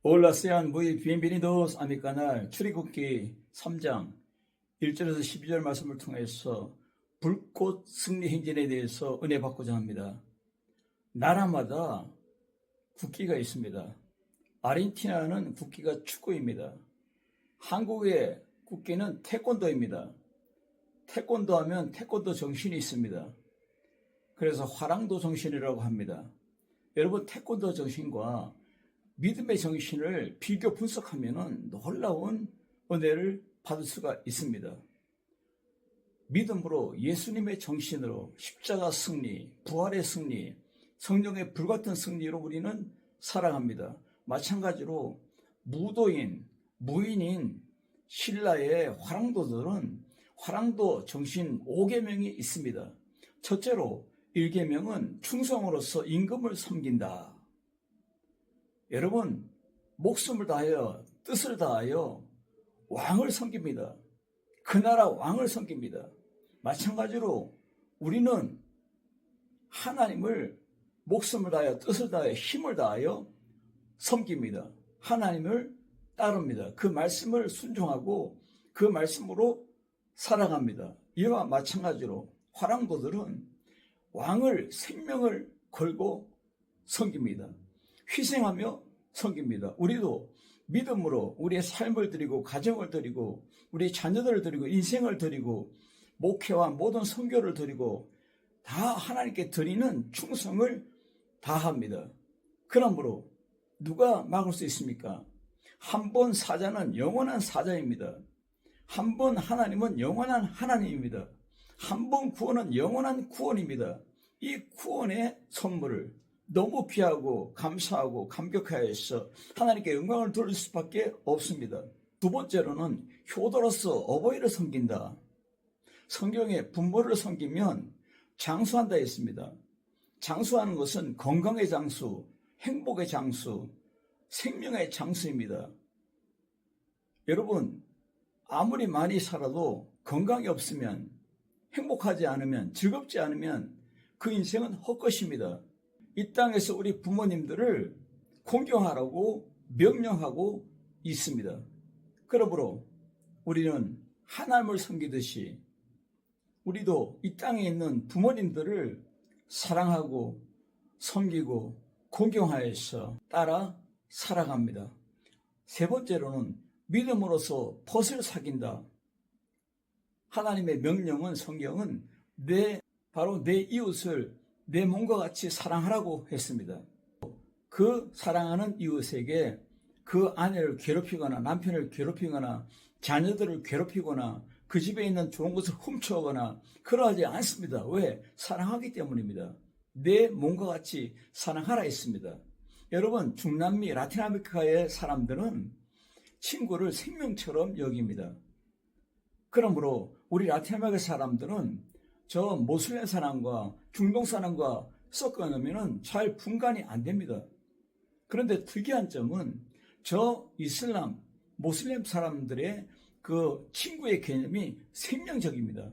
Hola, sean muy bienvenidos a mi canal. 출애굽기 3장 1절에서 12절 말씀을 통해서 불꽃 승리 행진에 대해서 은혜 받고자 합니다. 나라마다 국기가 있습니다. 아르헨티나는 국기가 축구입니다. 한국의 국기는 태권도입니다. 태권도 하면 태권도 정신이 있습니다. 그래서 화랑도 정신이라고 합니다. 여러분, 태권도 정신과 믿음의 정신을 비교 분석하면 놀라운 은혜를 받을 수가 있습니다. 믿음으로 예수님의 정신으로 십자가 승리, 부활의 승리, 성령의 불같은 승리로 우리는 살아갑니다. 마찬가지로 무도인, 무인인 신라의 화랑도들은 화랑도 정신 5계명이 있습니다. 첫째로 1계명은 충성으로서 임금을 섬긴다. 여러분, 목숨을 다하여 뜻을 다하여 왕을 섬깁니다. 그 나라 왕을 섬깁니다. 마찬가지로 우리는 하나님을 목숨을 다하여 뜻을 다하여 힘을 다하여 섬깁니다. 하나님을 따릅니다. 그 말씀을 순종하고 그 말씀으로 살아갑니다. 이와 마찬가지로 화랑도들은 왕을 생명을 걸고 섬깁니다. 희생하며 섬깁니다. 우리도 믿음으로 우리의 삶을 드리고 가정을 드리고 우리 자녀들을 드리고 인생을 드리고 목회와 모든 선교를 드리고 다 하나님께 드리는 충성을 다합니다. 그러므로 누가 막을 수 있습니까? 한 번 사자는 영원한 사자입니다. 한 번 하나님은 영원한 하나님입니다. 한 번 구원은 영원한 구원입니다. 이 구원의 선물을 너무 귀하고 감사하고 감격하여서 하나님께 영광을 돌릴 수밖에 없습니다. 두 번째로는 효도로서 어버이를 섬긴다. 성경에 부모를 섬기면 장수한다 했습니다. 장수하는 것은 건강의 장수, 행복의 장수, 생명의 장수입니다. 여러분, 아무리 많이 살아도 건강이 없으면, 행복하지 않으면, 즐겁지 않으면 그 인생은 헛것입니다. 이 땅에서 우리 부모님들을 공경하라고 명령하고 있습니다. 그러므로 우리는 하나님을 섬기듯이 우리도 이 땅에 있는 부모님들을 사랑하고 섬기고 공경하여서 따라 살아갑니다. 세 번째로는 믿음으로서 벗을 사귄다. 하나님의 명령은, 성경은 바로 내 이웃을 내 몸과 같이 사랑하라고 했습니다. 그 사랑하는 이웃에게 그 아내를 괴롭히거나 남편을 괴롭히거나 자녀들을 괴롭히거나 그 집에 있는 좋은 것을 훔쳐오거나 그러하지 않습니다. 왜? 사랑하기 때문입니다. 내 몸과 같이 사랑하라 했습니다. 여러분, 중남미 라틴 아메리카의 사람들은 친구를 생명처럼 여깁니다. 그러므로 우리 라틴 아메리카 사람들은 저 모슬렘 사람과 중동 사람과 섞어 놓으면 잘 분간이 안 됩니다. 그런데 특이한 점은 저 이슬람, 모슬렘 사람들의 그 친구의 개념이 생명적입니다.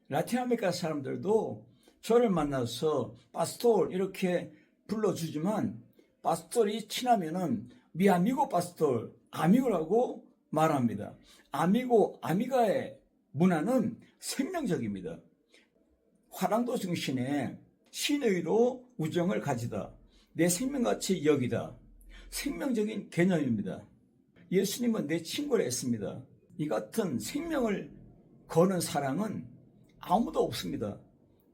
라틴 아메리카 사람들도 저를 만나서 파스톨 이렇게 불러주지만 파스톨이 친하면은 미아미고 파스톨, 아미고라고 말합니다. 아미고, 아미가의 문화는 생명적입니다. 화랑도 정신에 신의로 우정을 가지다. 내 생명같이 여기다. 생명적인 개념입니다. 예수님은 내 친구라 했습니다. 이 같은 생명을 거는 사랑은 아무도 없습니다.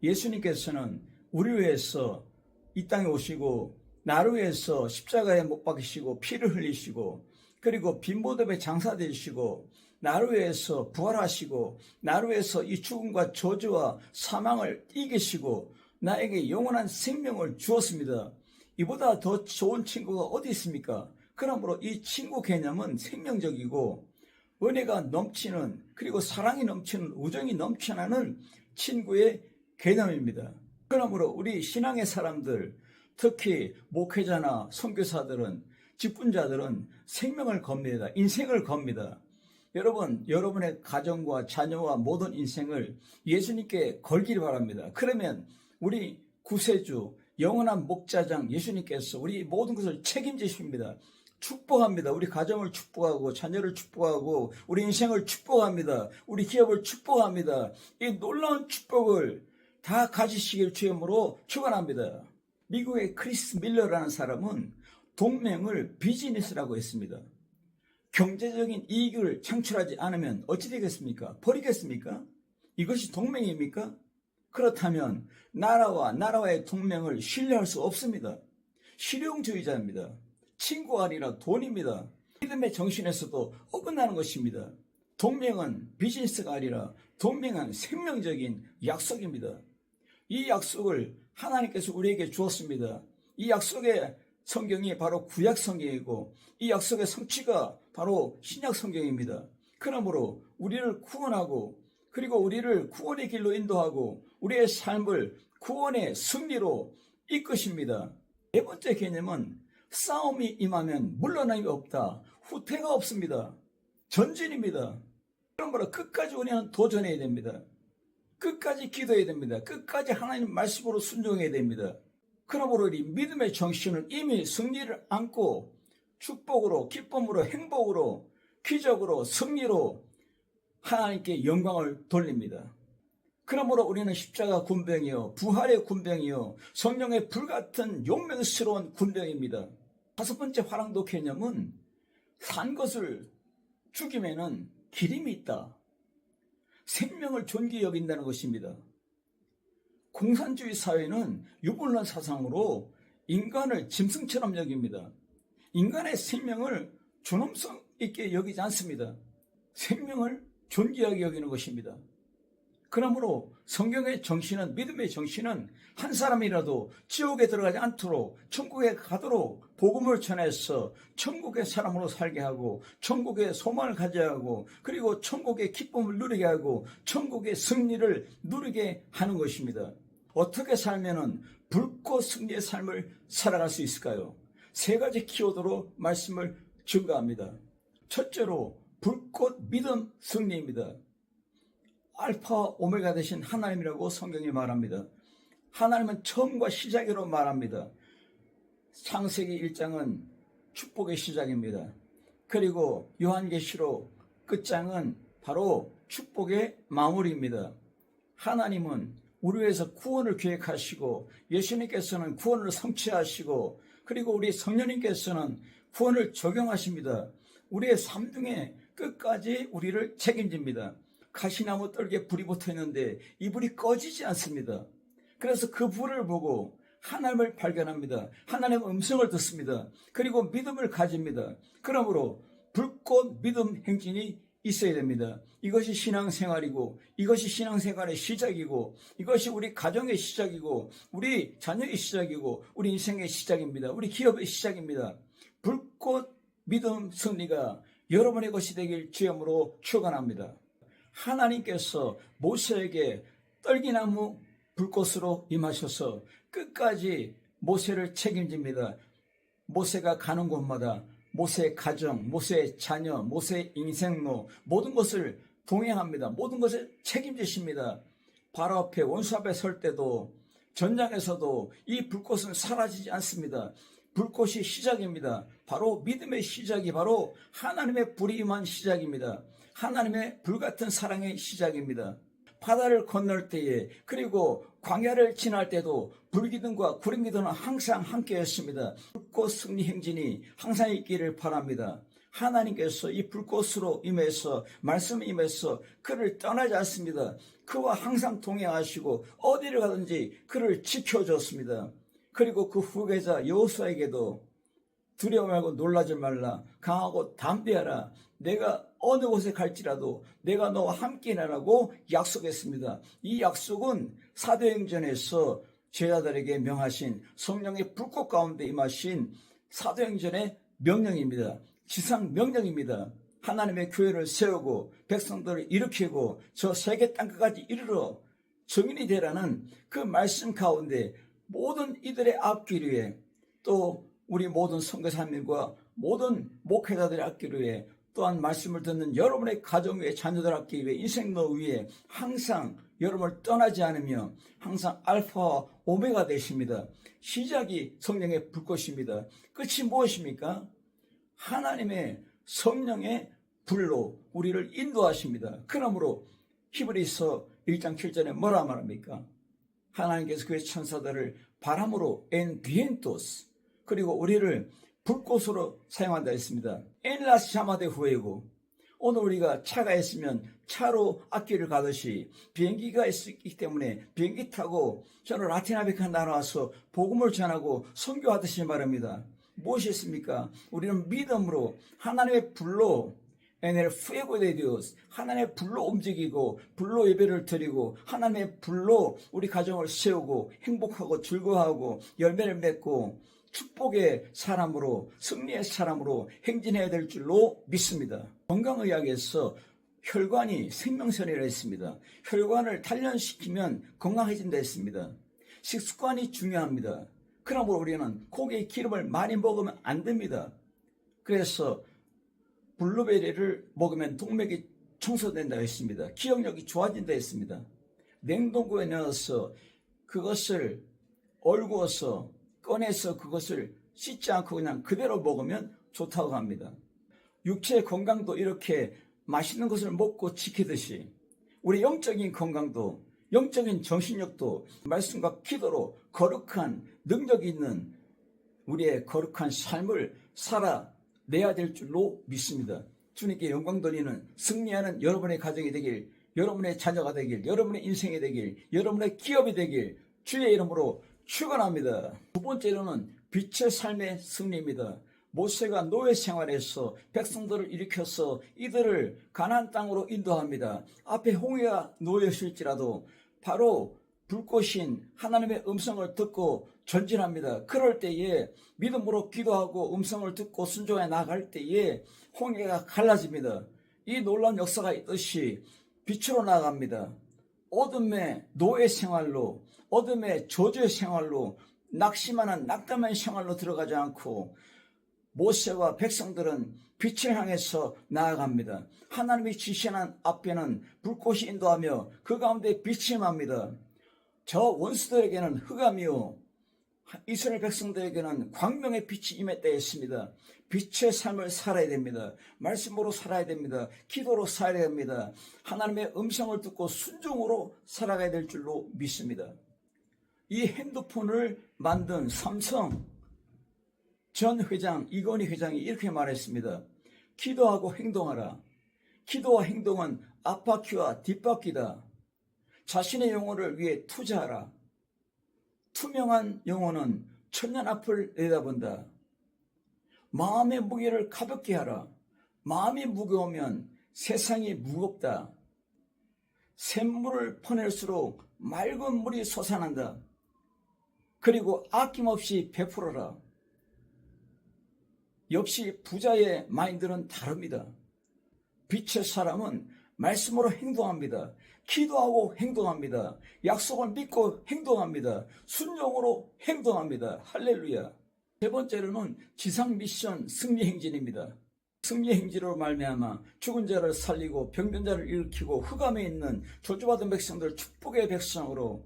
예수님께서는 우리 위해서 이 땅에 오시고 나를 위해서 십자가에 못 박히시고 피를 흘리시고 그리고 빈보듭에 장사되시고 나를 위해서 부활하시고 나를 위해서 이 죽음과 저주와 사망을 이기시고 나에게 영원한 생명을 주었습니다. 이보다 더 좋은 친구가 어디 있습니까? 그러므로 이 친구 개념은 생명적이고 은혜가 넘치는, 그리고 사랑이 넘치는, 우정이 넘쳐나는 친구의 개념입니다. 그러므로 우리 신앙의 사람들, 특히 목회자나 선교사들은, 직분자들은 생명을 겁니다. 인생을 겁니다. 여러분, 여러분의 가정과 자녀와 모든 인생을 예수님께 걸기를 바랍니다. 그러면 우리 구세주, 영원한 목자장 예수님께서 우리 모든 것을 책임지십니다. 축복합니다. 우리 가정을 축복하고 자녀를 축복하고 우리 인생을 축복합니다. 우리 기업을 축복합니다. 이 놀라운 축복을 다 가지시길 주님으로 축원합니다. 미국의 크리스 밀러라는 사람은 동맹을 비즈니스라고 했습니다. 경제적인 이익을 창출하지 않으면 어찌 되겠습니까? 버리겠습니까? 이것이 동맹입니까? 그렇다면 나라와의 동맹을 신뢰할 수 없습니다. 실용주의자입니다. 친구가 아니라 돈입니다. 믿음의 정신에서도 어긋나는 것입니다. 동맹은 비즈니스가 아니라 동맹은 생명적인 약속입니다. 이 약속을 하나님께서 우리에게 주었습니다. 이 약속의 성경이 바로 구약 성경이고 이 약속의 성취가 바로 신약 성경입니다. 그러므로 우리를 구원하고 그리고 우리를 구원의 길로 인도하고 우리의 삶을 구원의 승리로 이끄십니다. 네 번째 개념은 싸움이 임하면 물러남이 없다. 후퇴가 없습니다. 전진입니다. 그러므로 끝까지 우리는 도전해야 됩니다. 끝까지 기도해야 됩니다. 끝까지 하나님 말씀으로 순종해야 됩니다. 그러므로 우리 믿음의 정신은 이미 승리를 안고 축복으로, 기쁨으로, 행복으로, 기적으로, 승리로 하나님께 영광을 돌립니다. 그러므로 우리는 십자가 군병이요, 부활의 군병이요, 성령의 불같은 용맹스러운 군병입니다. 다섯 번째 화랑도 개념은 산 것을 죽임에는 기림이 있다. 생명을 존귀히 여긴다는 것입니다. 공산주의 사회는 유불란 사상으로 인간을 짐승처럼 여깁니다. 인간의 생명을 존엄성 있게 여기지 않습니다. 생명을 존귀하게 여기는 것입니다. 그러므로 성경의 정신은, 믿음의 정신은 한 사람이라도 지옥에 들어가지 않도록 천국에 가도록 복음을 전해서 천국의 사람으로 살게 하고 천국의 소망을 가져야 하고 그리고 천국의 기쁨을 누리게 하고 천국의 승리를 누리게 하는 것입니다. 어떻게 살면은 불꽃 승리의 삶을 살아갈 수 있을까요? 세 가지 키워드로 말씀을 증거합니다. 첫째로 불꽃 믿음 승리입니다. 알파 오메가 되신 하나님이라고 성경이 말합니다. 하나님은 처음과 시작으로 말합니다. 창세기 1장은 축복의 시작입니다. 그리고 요한계시록 끝장은 바로 축복의 마무리입니다. 하나님은 우리 위해서 구원을 계획하시고 예수님께서는 구원을 성취하시고 그리고 우리 성령님께서는 구원을 적용하십니다. 우리의 삶 중에 끝까지 우리를 책임집니다. 가시나무 뜰에 불이 붙어 있는데 이 불이 꺼지지 않습니다. 그래서 그 불을 보고 하나님을 발견합니다. 하나님의 음성을 듣습니다. 그리고 믿음을 가집니다. 그러므로 불꽃 믿음 행진이 있어야 됩니다. 이것이 신앙생활이고 이것이 신앙생활의 시작이고 이것이 우리 가정의 시작이고 우리 자녀의 시작이고 우리 인생의 시작입니다. 우리 기업의 시작입니다. 불꽃 믿음 승리가 여러분의 것이 되길 주님으로 축원합니다. 하나님께서 모세에게 떨기나무 불꽃으로 임하셔서 끝까지 모세를 책임집니다. 모세가 가는 곳마다 모세의 가정, 모세의 자녀, 모세의 인생로 모든 것을 동행합니다. 모든 것을 책임지십니다. 바로 앞에 원수 앞에 설 때도 전장에서도 이 불꽃은 사라지지 않습니다. 불꽃이 시작입니다. 바로 믿음의 시작이 바로 하나님의 불이 임한 시작입니다. 하나님의 불같은 사랑의 시작입니다. 바다를 건널 때에 그리고 광야를 지날 때도 불기둥과 구름기둥은 항상 함께였습니다. 불꽃 승리 행진이 항상 있기를 바랍니다. 하나님께서 이 불꽃으로 임해서 말씀에 임해서 그를 떠나지 않습니다. 그와 항상 동행하시고 어디를 가든지 그를 지켜줬습니다. 그리고 그 후계자 여호수아에게도 두려워 말고 놀라지 말라. 강하고 담대하라. 내가 어느 곳에 갈지라도 내가 너와 함께하라고 약속했습니다. 이 약속은 사도행전에서 제자들에게 명하신 성령의 불꽃 가운데 임하신 사도행전의 명령입니다. 지상 명령입니다. 하나님의 교회를 세우고 백성들을 일으키고 저 세계 땅끝까지 이르러 증인이 되라는 그 말씀 가운데 모든 이들의 앞길 위에 또 우리 모든 선교사님과 모든 목회자들의 앞길 위에 또한 말씀을 듣는 여러분의 가정 위에 자녀들 앞길 위에 인생로 위에 항상 여러분을 떠나지 않으며 항상 알파와 오메가 되십니다. 시작이 성령의 불꽃입니다. 끝이 무엇입니까? 하나님의 성령의 불로 우리를 인도하십니다. 그러므로 히브리서 1장 7절에 뭐라 말합니까? 하나님께서 그의 천사들을 바람으로 엔 비엔토스, 그리고 우리를 불꽃으로 사용한다 했습니다. 엔라스 샤마데 후에고, 오늘 우리가 차가 있으면 차로 앞길을 가듯이 비행기가 있기 때문에 비행기 타고 저는 라틴 아메리카 나라와서 복음을 전하고 선교하듯이 말합니다. 무엇이 있습니까? 우리는 믿음으로 하나님의 불로 에넬 fuego de Dios, 하나님의 불로 움직이고 불로 예배를 드리고 하나님의 불로 우리 가정을 세우고 행복하고 즐거워하고 열매를 맺고 축복의 사람으로, 승리의 사람으로 행진해야 될 줄로 믿습니다. 건강의학에서 혈관이 생명선이라 했습니다. 혈관을 단련시키면 건강해진다 했습니다. 식습관이 중요합니다. 그러므로 우리는 고기의 기름을 많이 먹으면 안 됩니다. 그래서 블루베리를 먹으면 동맥이 청소된다 했습니다. 기억력이 좋아진다 했습니다. 냉동고에 넣어서 그것을 얼구어서 꺼내서 그것을 씻지 않고 그냥 그대로 먹으면 좋다고 합니다. 육체의 건강도 이렇게 맛있는 것을 먹고 지키듯이 우리 영적인 건강도, 영적인 정신력도 말씀과 기도로 거룩한 능력 있는 우리의 거룩한 삶을 살아내야 될 줄로 믿습니다. 주님께 영광 돌리는 승리하는 여러분의 가정이 되길, 여러분의 자녀가 되길, 여러분의 인생이 되길, 여러분의 기업이 되길 주의 이름으로 축원합니다. 두 번째로는 빛의 삶의 승리입니다. 모세가 노예 생활에서 백성들을 일으켜서 이들을 가나안 땅으로 인도합니다. 앞에 홍해가 놓여있을지라도 바로 불꽃인 하나님의 음성을 듣고 전진합니다. 그럴 때에 믿음으로 기도하고 음성을 듣고 순종해 나갈 때에 홍해가 갈라집니다. 이 놀라운 역사가 있듯이 빛으로 나갑니다. 어둠의 노예 생활로, 어둠의 저주의 생활로, 낙심하는 낙담한 생활로 들어가지 않고 모세와 백성들은 빛을 향해서 나아갑니다. 하나님이 지시한 앞에는 불꽃이 인도하며 그 가운데 빛이 임합니다. 저 원수들에게는 흑암이요 이스라엘 백성들에게는 광명의 빛이 임했다 했습니다. 빛의 삶을 살아야 됩니다. 말씀으로 살아야 됩니다. 기도로 살아야 됩니다. 하나님의 음성을 듣고 순종으로 살아가야 될 줄로 믿습니다. 이 핸드폰을 만든 삼성 전 회장 이건희 회장이 이렇게 말했습니다. 기도하고 행동하라. 기도와 행동은 앞바퀴와 뒷바퀴다. 자신의 영혼을 위해 투자하라. 투명한 영혼은 천년 앞을 내다본다. 마음의 무게를 가볍게 하라. 마음이 무거우면 세상이 무겁다. 샘물을 퍼낼수록 맑은 물이 솟아난다. 그리고 아낌없이 베풀어라. 역시 부자의 마인드는 다릅니다. 빛의 사람은 말씀으로 행동합니다. 기도하고 행동합니다. 약속을 믿고 행동합니다. 순종으로 행동합니다. 할렐루야. 세 번째로는 지상 미션 승리 행진입니다. 승리 행진으로 말미암아 죽은 자를 살리고 병든 자를 일으키고 흑암에 있는 저주받은 백성들 축복의 백성으로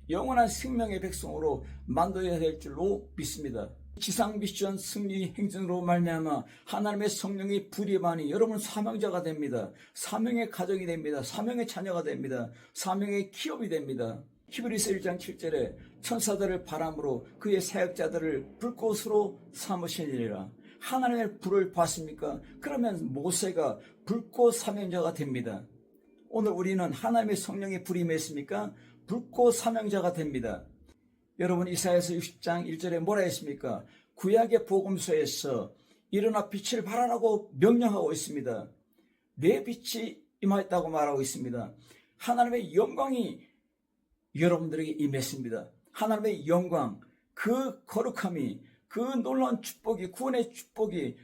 영원한 생명의 백성으로 만들어야 될 줄로 믿습니다. 지상 미션 승리 행진으로 말미암아 하나님의 성령이 불임하니 여러분 사명자가 됩니다. 사명의 가정이 됩니다. 사명의 자녀가 됩니다. 사명의 기업이 됩니다. 히브리서 1장 7절에 천사들을 바람으로 그의 사역자들을 불꽃으로 삼으시니라. 하나님의 불을 봤습니까? 그러면 모세가 불꽃 사명자가 됩니다. 오늘 우리는 하나님의 성령의 불이 임했습니까? 불꽃 사명자가 됩니다. 여러분 이사야서 60장 1절에 뭐라 했습니까? 구약의 복음서에서 일어나 빛을 발하라고 명령하고 있습니다. 내 빛이 임하였다고 말하고 있습니다. 하나님의 영광이 여러분들에게 임했습니다. 하나님의 영광, 그 거룩함이, 그 놀라운 축복이, 구원의 축복이,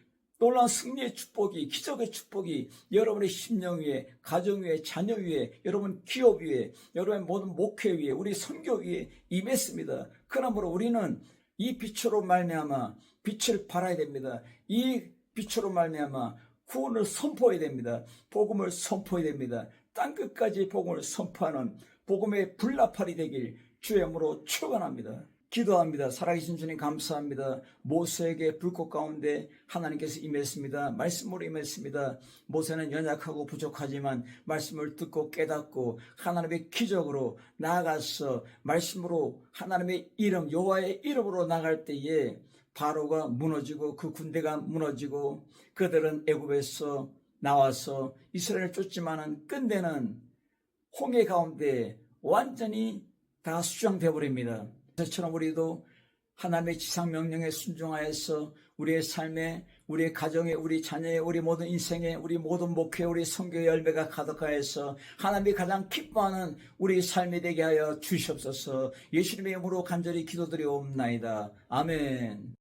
놀라운 승리의 축복이, 기적의 축복이 여러분의 심령 위에, 가정 위에, 자녀 위에, 여러분 기업 위에, 여러분의 모든 목회 위에, 우리 선교 위에 임했습니다. 그러므로 우리는 이 빛으로 말미암아 빛을 발하야 됩니다. 이 빛으로 말미암아 구원을 선포해야 됩니다. 복음을 선포해야 됩니다. 땅끝까지 복음을 선포하는 복음의 불나팔이 되길 주의 이름으로 축원합니다. 기도합니다. 살아계신 주님 감사합니다. 모세에게 불꽃 가운데 하나님께서 임했습니다. 말씀으로 임했습니다. 모세는 연약하고 부족하지만 말씀을 듣고 깨닫고 하나님의 기적으로 나아가서 말씀으로 하나님의 이름 여호와의 이름으로 나갈 때에 바로가 무너지고 그 군대가 무너지고 그들은 애굽에서 나와서 이스라엘을 쫓지만은 끝내는 홍해 가운데 완전히 다 수장되어 버립니다. 저처럼 우리도 하나님의 지상 명령에 순종하여서 우리의 삶에, 우리의 가정에, 우리 자녀의, 우리 모든 인생에, 우리 모든 목회, 우리 선교의 열매가 가득하여서 하나님이 가장 기뻐하는 우리 삶이 되게 하여 주시옵소서. 예수님의 이름으로 간절히 기도드리옵나이다. 아멘.